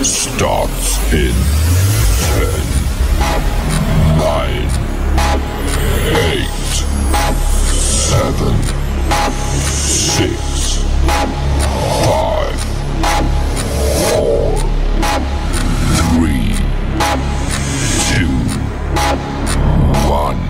starts in 10, 9, 8, 7, 6, 5, 4, 3, 2, 1.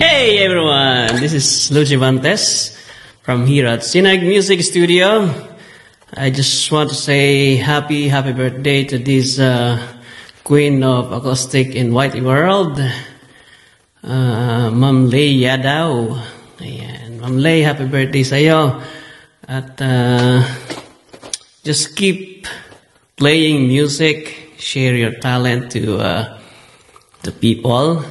Hey everyone, this is Luchi Vantes from here at Sinag Music Studio. I just want to say happy birthday to this queen of acoustic in Whitey World, Ma'am Lay Yadaw. Ayan, Ma'am Lay, happy birthday sa'yo. At just keep playing music, share your talent to the people,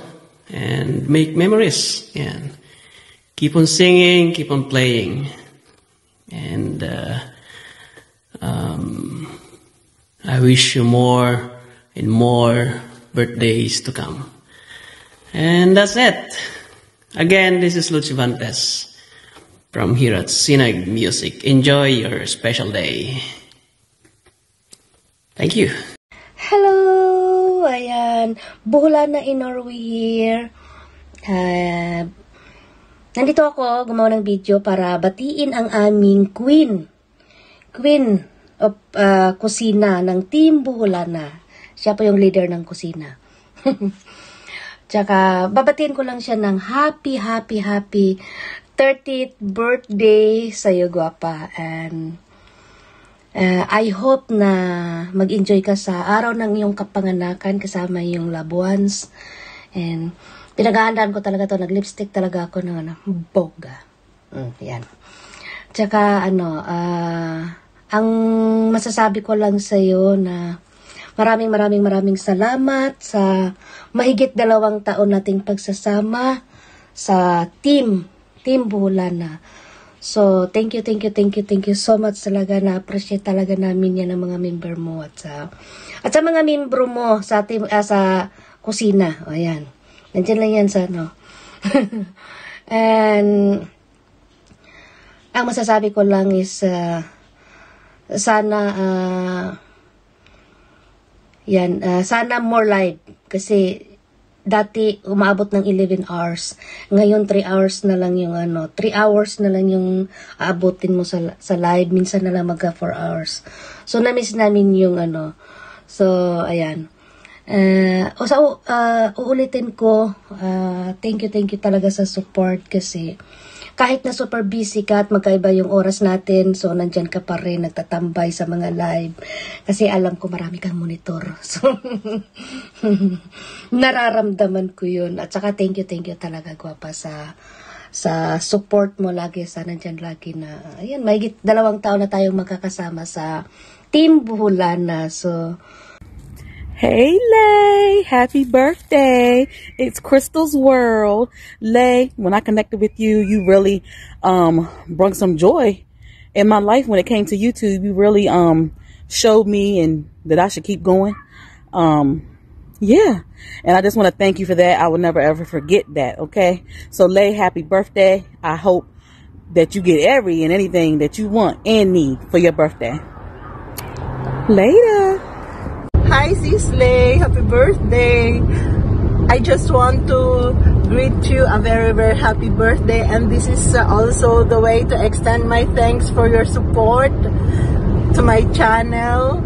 and make memories. Yeah. Keep on singing, keep on playing. And I wish you more and more birthdays to come. And that's it. Again, this is Luchi Vantes from here at Sinag Music. Enjoy your special day. Thank you. Hello! Ayan, Buholana in Norway here. Nandito ako gumawa ng video para batiin ang aming Queen of kusina ng Team Buholana. Siya po yung leader ng kusina. Tsaka, babatiin ko lang siya ng happy 30th birthday sa'yo, guwapa. And I hope na mag-enjoy ka sa araw ng iyong kapanganakan kasama yung loved ones. And pinag-aandaan ko talaga to, nag-lipstick talaga ako ng boga. Yan. Tsaka ang masasabi ko lang sa iyo na maraming salamat sa mahigit 2 taon nating pagsasama sa Team Buholana. So, thank you so much talaga. Na-appreciate talaga namin yan ng mga member mo at sa mga membro mo sa team, sa kusina. O, ayan. Nandiyan lang yan sa And, ang masasabi ko lang is, sana more live. Kasi, dati, umaabot ng 11 hours. Ngayon, 3 hours na lang yung 3 hours na lang yung aabotin mo sa live. Minsan na lang magka 4 hours. So, na-miss namin yung So, ayan. Uulitin ko, thank you talaga sa support kasi kahit na super busy ka at magkaiba yung oras natin, so nandyan ka pa rin, nagtatambay sa mga live. Kasi alam ko marami kang monitor. So, nararamdaman ko yun. At saka thank you talaga, guwapa, sa support mo lagi. Sa nandyan lagi na, ayan, mahigit 2 taon na tayong magkakasama sa Team Buholana. So, hey, Lay, happy birthday. It's Crystal's World. Lay, when I connected with you, you really brought some joy in my life when it came to YouTube. You really showed me and that I should keep going. Yeah, and I just want to thank you for that. I will never ever forget that, okay? So, Lay, happy birthday. I hope that you get every and anything that you want and need for your birthday. Later. Hi, Sis Lay. Happy birthday. I just want to greet you a very, very happy birthday. And this is also the way to extend my thanks for your support to my channel.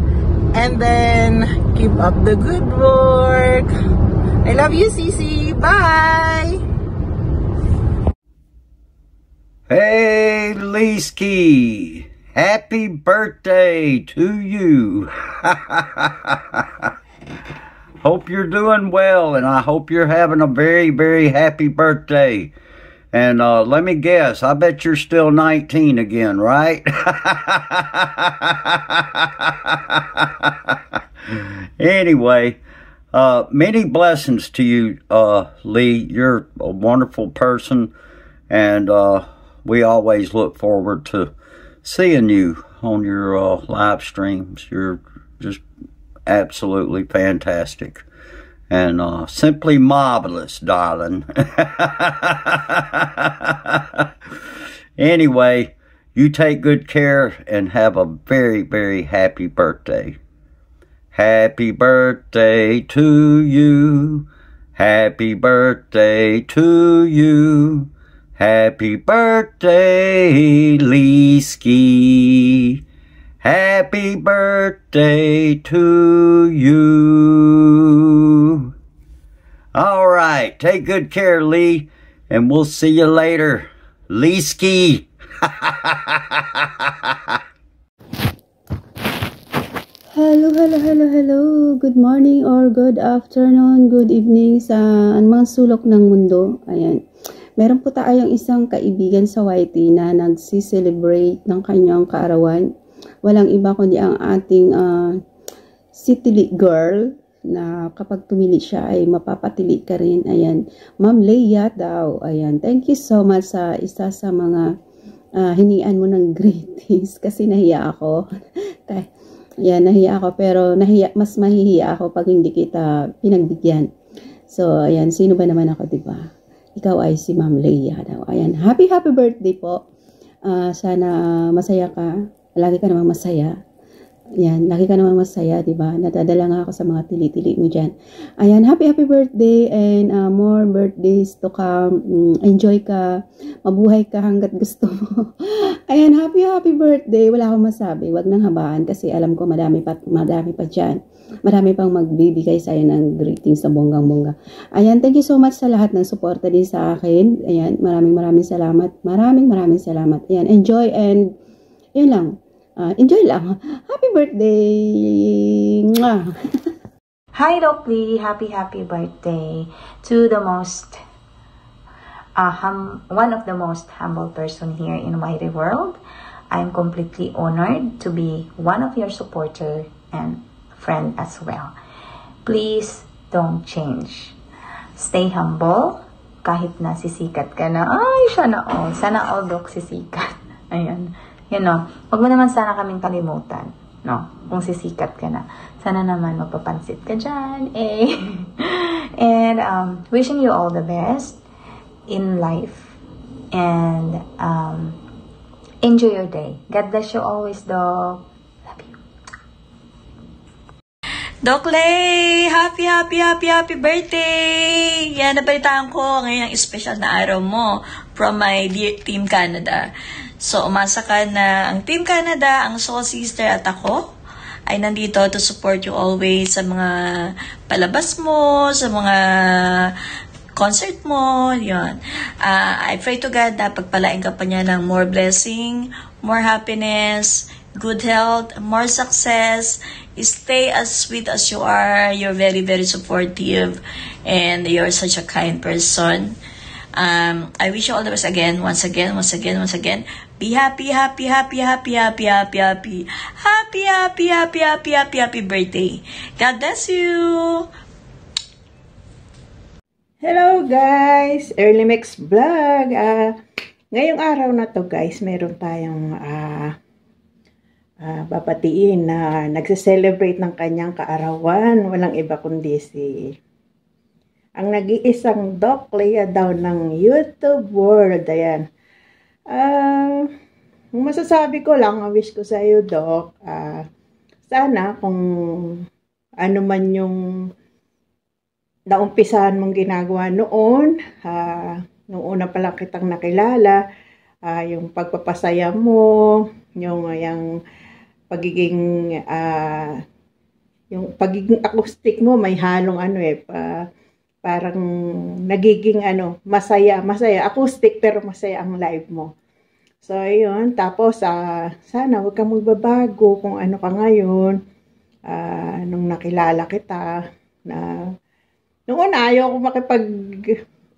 And then, keep up the good work. I love you, Sisi. Bye! Hey, Leesky, happy birthday to you. Hope you're doing well, and I hope you're having a very, very happy birthday. And let me guess, I bet you're still 19 again, right? Anyway, many blessings to you, Lee. You're a wonderful person, and we always look forward to seeing you on your live streams. You're just absolutely fantastic and simply marvelous, darling. Anyway, you take good care and have a very, very happy birthday. Happy birthday to you. Happy birthday to you. Happy birthday, Leesky. Happy birthday to you. All right, take good care, Lee, and we'll see you later, Leesky. Hello. Good morning or good afternoon, good evening sa anumang sulok ng mundo. Ayan. Meron po tayong isang kaibigan sa YT na nagsi-celebrate ng kanyang kaarawan. Walang iba kundi ang ating city girl na kapag tumili siya ay mapapatili ka rin. Ayan. Ma'am Leia daw. Ayan. Thank you so much sa isa sa mga hinian mo ng greetings kasi nahiya ako. Ayan, nahiya ako pero mas mahihiya ako pag hindi kita pinagbigyan. So, ayan. Sino ba naman ako, diba? Ikaw ay si Ma'am Leia daw. Ayan. Happy birthday po. Sana masaya ka. Lagi ka namang masaya. Ayan. Lagi ka namang masaya, diba? Nadadala nga ako sa mga tili-tili mo dyan. Ayan. Happy birthday and more birthdays to come. Enjoy ka. Mabuhay ka hanggat gusto mo. Ayan. Happy birthday. Wala akong masabi. Huwag nang habaan kasi alam ko madami pa dyan. Marami pang magbibigay sa'yo ng greetings sa bonggang-bongga. Ayan, thank you so much sa lahat ng suporta din sa akin. Ayan, maraming salamat. Maraming salamat. Ayan, enjoy and yun lang. Enjoy lang. Happy birthday! Mwah! Hi, Doc Lee. Happy birthday to the most, one of the most humble person here in Mighty World. I'm completely honored to be one of your supporter and friend as well. Please don't change. Stay humble kahit na sisikat ka na. Ay, sana all Doc sisikat. Ayan. You know, wag mo naman sana kaming kalimutan. No? Kung sisikat ka na. Sana naman magpapansit ka dyan. Eh. And wishing you all the best in life. And enjoy your day. God bless you always, Doc. Doc Lay, happy birthday! Yan, nabalitaan ko ngayon ang special na araw mo from my dear Team Canada. So, umasa ka na ang Team Canada, ang Soul Sister at ako ay nandito to support you always sa mga palabas mo, sa mga concert mo, yun. I pray to God na pagpalain ka pa niya ng more blessing, more happiness, good health, more success. Stay as sweet as you are. You're very, very supportive. And you're such a kind person. I wish you all the best again. Once again. Be happy. Happy birthday. God bless you. Hello guys! Early Mix Vlog. Ngayong araw na to guys, meron tayong babatiin na nagse-celebrate ng kanyang kaarawan. Walang iba kundi ang nag-iisang Doc Leia daw ng YouTube world. Ayan. Masasabi ko lang, wish ko sa iyo, Doc, sana kung ano man yung naumpisahan mong ginagawa noon, nung una pa lang kitang nakilala, yung pagpapasaya mo, yung pagiging acoustic mo may halong parang nagiging masaya acoustic pero masaya ang live mo. So ayun, tapos sana huwag kang magbabago kung ano ka ngayon. Nung nakilala kita na nung una ayaw ko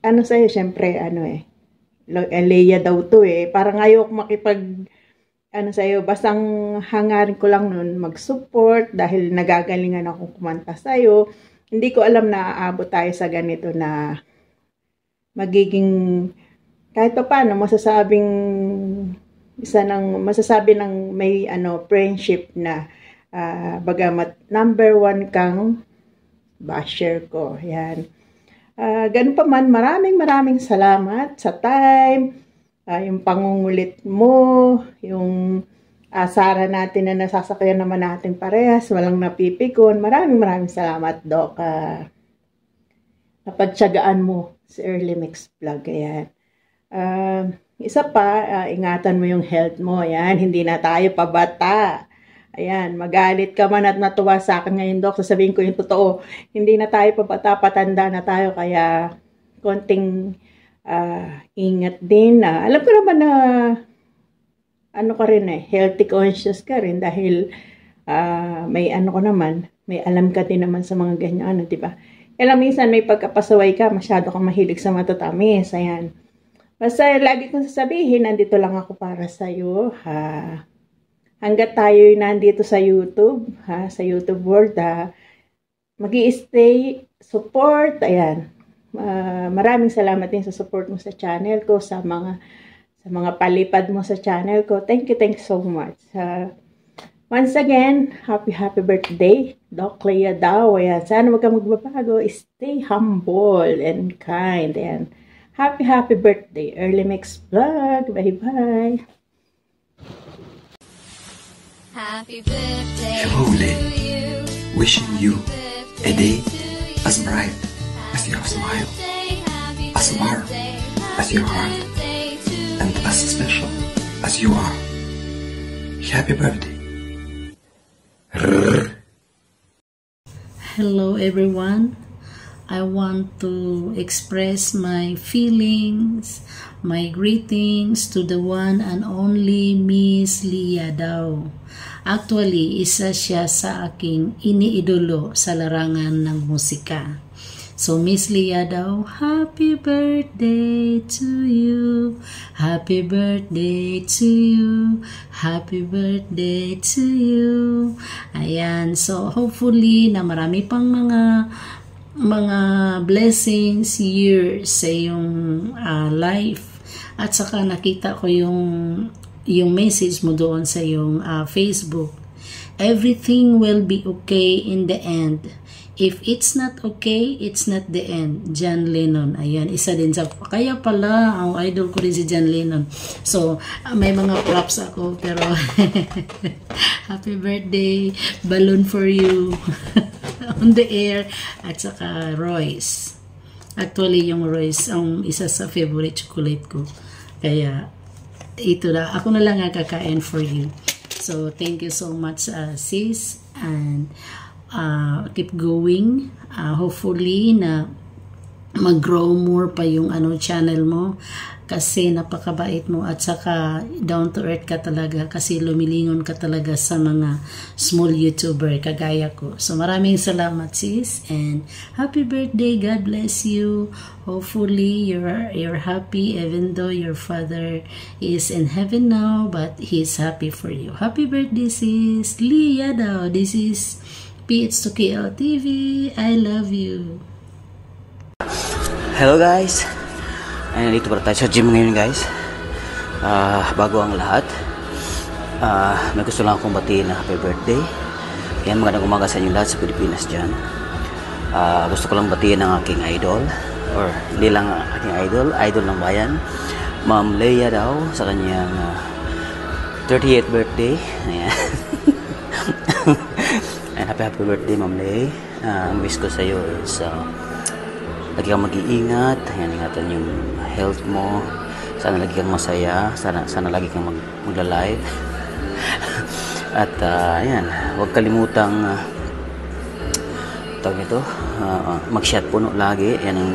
sa'yo, syempre Leia daw to parang ayaw ko sa'yo, bastang hangarin ko lang nun mag-support dahil nagagalingan akong kumanta sa'yo. Hindi ko alam na aabot tayo sa ganito na magiging kahit pa paano masasabi ng may friendship na bagamat number 1 kang basher ko. Yan. Ganun pa man, maraming salamat sa time, yung pangungulit mo, yung asaran natin na nasasakyan naman natin parehas, walang napipikon. Maraming salamat, Doc. Napagtyagaan mo sa Early Mix Vlog. Ayan. Isa pa, ingatan mo yung health mo. Ayan, hindi na tayo pabata. Ayan, magalit ka man at natuwa sa akin ngayon, Doc. Sasabihin ko yung totoo. Hindi na tayo pabata, patanda na tayo. Kaya, konting ingat din. Alam ko naman na healthy conscious ka rin dahil may may alam ka din naman sa mga ganyan, di ba? Kaya minsan may pagkapasaway ka, masyado kang mahilig sa matatamis. Ayan. Basta lagi kong sasabihin, nandito lang ako para sa'yo. Hanggat tayo nandito sa YouTube, sa YouTube world, mag-i-stay, support, ayan. Maraming salamat din sa support mo sa channel ko, sa mga palipad mo sa channel ko. Thank you so much. Once again, happy birthday, Doc Leia daw. Ayan. Sana wag kang magbabago. Stay humble and kind. Ayan. Happy birthday, Early Mix Vlog. Bye-bye. Happy birthday to you. Wishing you a day as bright as your smile, as warm as your heart, and as special as you are. Happy birthday. Hello everyone. I want to express my feelings, my greetings to the one and only Miss Leia daw. Actually, isa siya sa aking iniidolo sa larangan ng musika. So, Miss Leia daw, happy birthday to you, happy birthday to you, happy birthday to you. Ayan, so hopefully na marami pang mga blessings, years sa iyong life. At saka nakita ko yung message mo doon sa iyong Facebook. Everything will be okay in the end. If it's not okay, it's not the end. John Lennon. Ayan, isa din sa... Kaya pala, ang idol ko rin si John Lennon. So, may mga props ako, pero... Happy birthday, balloon for you. On the air. At saka Royce. Actually, yung Royce, ang isa sa favorite chocolate ko. Kaya, ito na. Ako na lang ang kakain for you. So, thank you so much, sis. And... keep going. Hopefully na mag-grow more pa yung channel mo kasi napakabait mo at saka down to earth ka talaga kasi lumilingon ka talaga sa mga small YouTuber kagaya ko. So maraming salamat sis and happy birthday. God bless you. Hopefully you're happy even though your father is in heaven now but he's happy for you. Happy birthday sis Leia daw. This is PH2KL TV. I love you. Hello guys. Ay, nandito pala tayo sa gym ngayon guys. Bago ang lahat, may gusto lang akong batiin na happy birthday. Yan, magandang umaga sa inyo lahat sa Pilipinas dyan. Gusto ko lang batiin ang aking idol, or hindi lang aking idol ng bayan, Ma'am Leia daw, sa kanyang 38th birthday. Ayan. And happy birthday Ma'am Leia. Ang wish ko sa iyo is lagi kang mag-iingat. Ayan, ingatan yung health mo. Sana lagi kang masaya. Sana lagi kang magla-live. At ayan, huwag kalimutang tawag ito, mag-shot puno lagi. Yan ang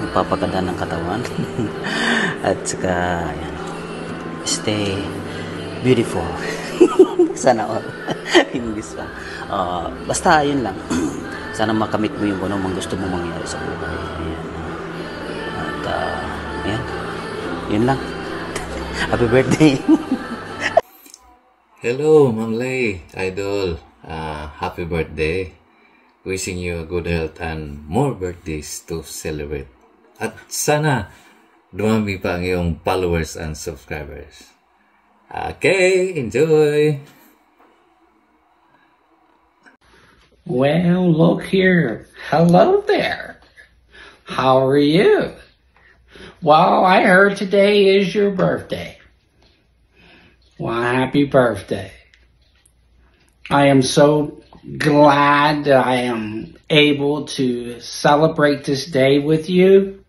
magpapaganda ng katawan. At saka ayan, stay beautiful. Sana all. English pa. Basta yun lang. Sana makamit mo yung anong gusto mo mangyari sa buhay. Ayan. At ayan, yun lang. Happy birthday. Hello, Ma'am Lay, Idol. Happy birthday. Wishing you good health and more birthdays to celebrate. At sana dumami pa ang iyong followers and subscribers. Okay, enjoy! Well, look here. Hello there. How are you? Well, I heard today is your birthday. Well, happy birthday. I am so glad that I am able to celebrate this day with you.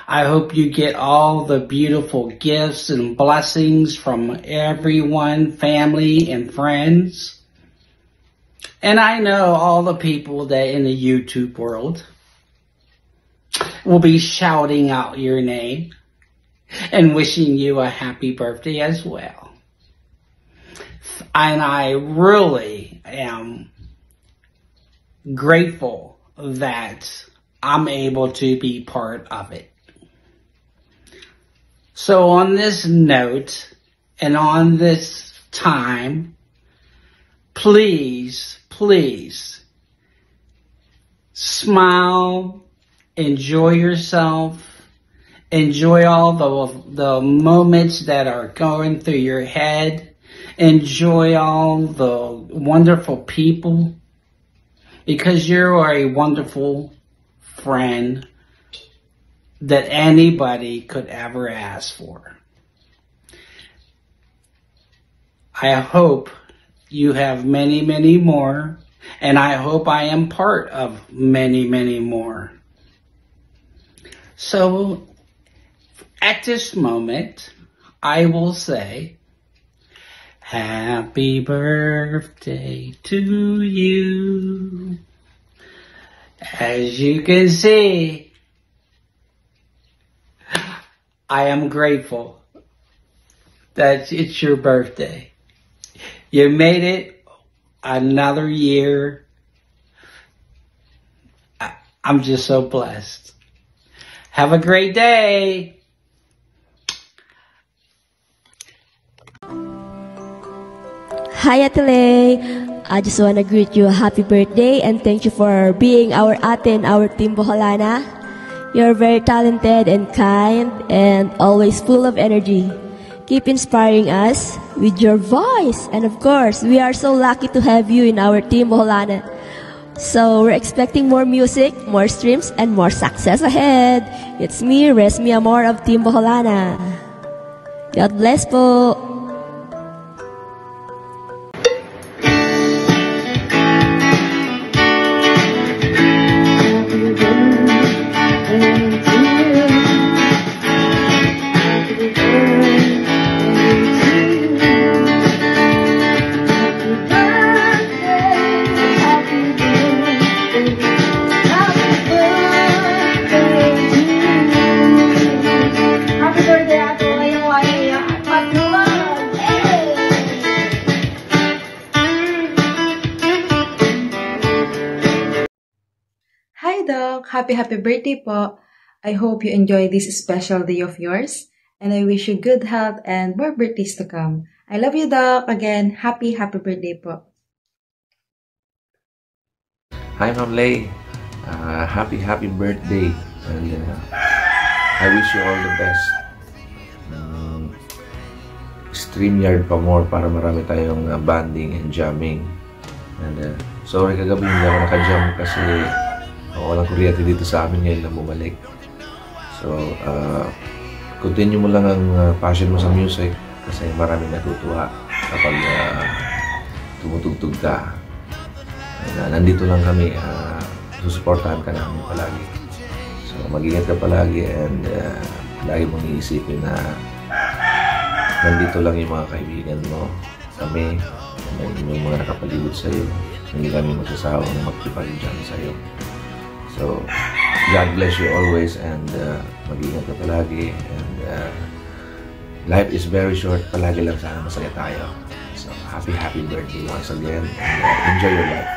I hope you get all the beautiful gifts and blessings from everyone, family and friends. And I know all the people that in the YouTube world will be shouting out your name and wishing you a happy birthday as well. And I really am grateful that I'm able to be part of it. So on this note and on this time, please smile, enjoy yourself, enjoy all the moments that are going through your head. Enjoy all the wonderful people, because you are a wonderful friend that anybody could ever ask for. I hope you have many, many more, and I hope I am part of many, many more. So at this moment, I will say, happy birthday to you. As you can see, I am grateful that it's your birthday. You made it another year. I'm just so blessed. Have a great day. Hi Ate Lay, I just want to greet you a happy birthday and thank you for being our ate in our Team Boholana. You're very talented and kind and always full of energy. Keep inspiring us with your voice, and of course, we are so lucky to have you in our Team Boholana. So we're expecting more music, more streams, and more success ahead. It's me, Resmi Amor of Team Boholana. God bless po. Happy birthday po. I hope you enjoy this special day of yours, and I wish you good health and more birthdays to come. I love you, Doc. Again, happy birthday po. Hi, Ma'am Lay. Happy birthday. And I wish you all the best. StreamYard pa more para marami tayong bonding and jamming. And sorry kagabi hindi ako naka-jam kasi walang kuryente dito sa amin ngayon na bumalik. So, continue mo lang ang passion mo sa music kasi maraming natutuwa kapag tumutugtog ka. And, nandito lang kami, susuportahan ka namin palagi. So, mag-ingat ka palagi and lagi mong iisipin na nandito lang yung mga kaibigan mo, kami, and yung mga nakapaligid sa'yo. Hindi kami magsasawang magkipag-dyan sa'yo. So, God bless you always and mag-ingat ka palagi and life is very short. Palagi lang sana masaya tayo. So, happy birthday once again and enjoy your life.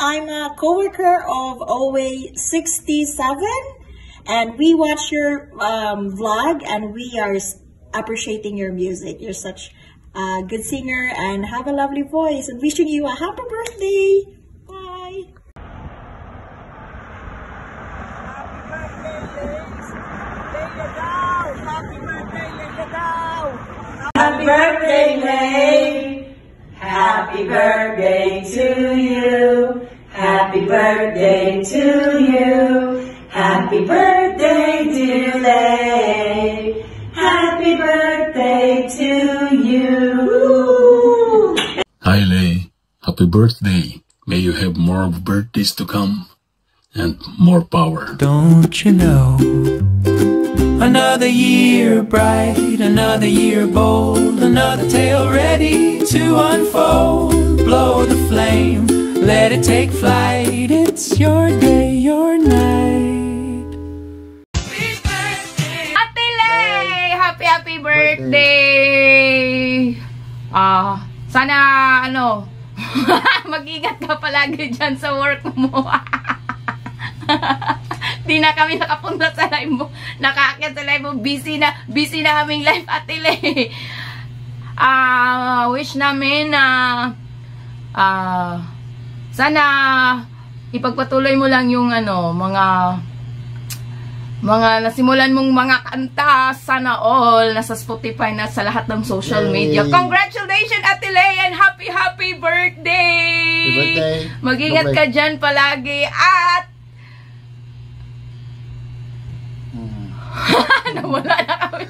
I'm a co-worker of OA67 and we watch your vlog and we are appreciating your music. You're such a good singer and have a lovely voice and wishing you a happy birthday. Bye. Happy birthday, Lay. Happy birthday to you. Happy birthday to you. Happy birthday, dear Lay. Happy birthday to you. Hi, Lay. Happy birthday. May you have more birthdays to come and more power. Don't you know? Another year bright, another year bold, another tale ready to unfold. Blow the flame, let it take flight. It's your day, your night. Ate Lay! Happy birthday! Sana mag-ingat ka palagi dyan sa work mo. Di na kami nakapunta sa live mo. Nakaakyat sa live mo. Busy na kaming live, Ate Lay. Wish namin na sana ipagpatuloy mo lang yung mga nasimulan mong mga kanta. Sana all nasa Spotify na sa lahat ng social media. Congratulations, Ate Lay, and happy birthday! Happy birthday! Mag-ingat ka dyan palagi at nawala na kami.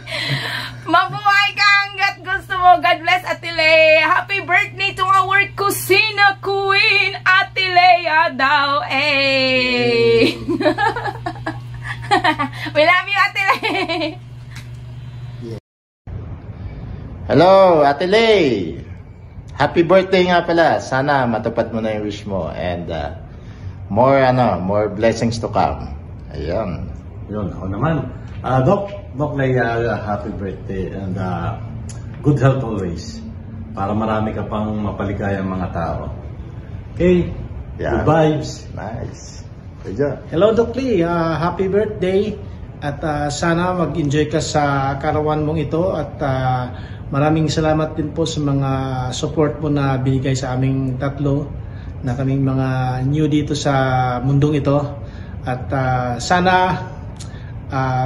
Mabuhay ka hanggat gusto mo. God bless, Ate Lay. Happy birthday to our Kusina Queen, Ate Lea daw. We love you, Ate Lay. Hello, Ate Lay. Happy birthday nga pala. Sana matupad mo na yung wish mo and more blessings to come. Ayun. Yun, ako naman. Doc Lay, happy birthday and good health always. Para marami ka pang mapaligayang mga tao. Okay? Yeah. Good vibes. Nice. Hello, Doc Lay. Happy birthday. At sana mag-enjoy ka sa karawan mong ito. At maraming salamat din po sa mga support mo na binigay sa aming tatlo na kaming mga new dito sa mundong ito. At sana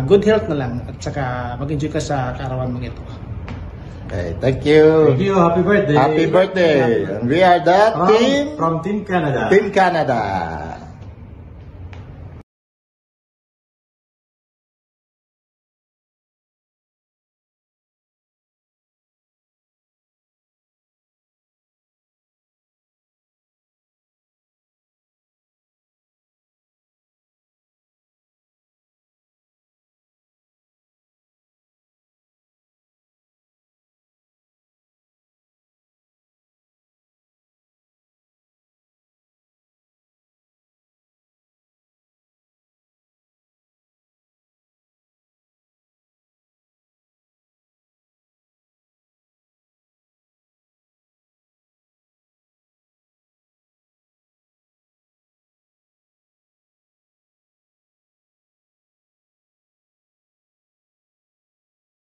good health na lang at saka mag-enjoy ka sa karawan mong ito. Okay, thank you. Thank you. Happy birthday. Happy birthday. And we are the from Team Canada. Team Canada.